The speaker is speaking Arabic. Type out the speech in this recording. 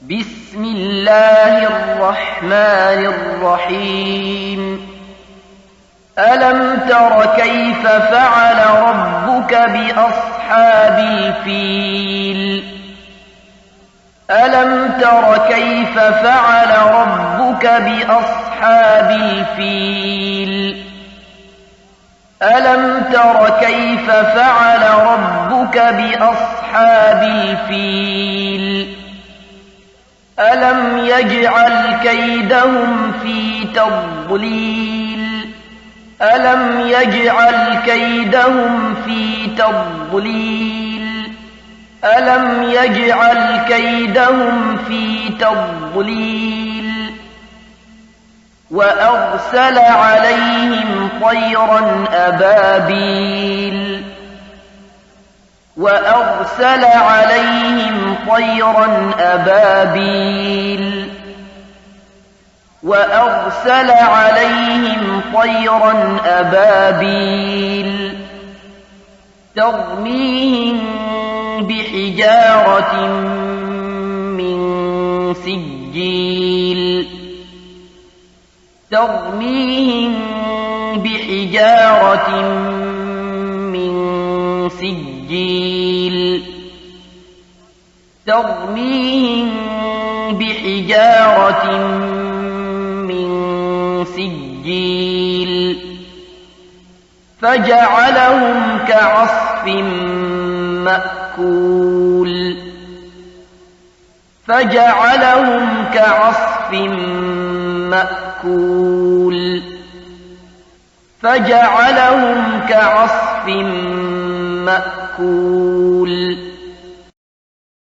بسم الله الرحمن الرحيم ألم تر كيف فعل ربك بأصحاب الفيل ألم تر كيف فعل ربك بأصحاب الفيل ألم تر كيف فعل ربك بأصحاب الفيل ألم يجعل كيدهم في تضليل ألم يجعل كيدهم في تضليل ألم يجعل كيدهم في تضليل وأرسل عليهم طيرا أبابيل وأرسل عليهم طيرا أبابيل وأرسل عليهم طيرا أبابيل ترميهم بحجارة من سجيل ترميهم بحجارة من سجيل ترميهم بحجارة من سجيل فجعلهم كعصف مأكول فجعلهم كعصف مأكول فجعلهم كعصف مأكول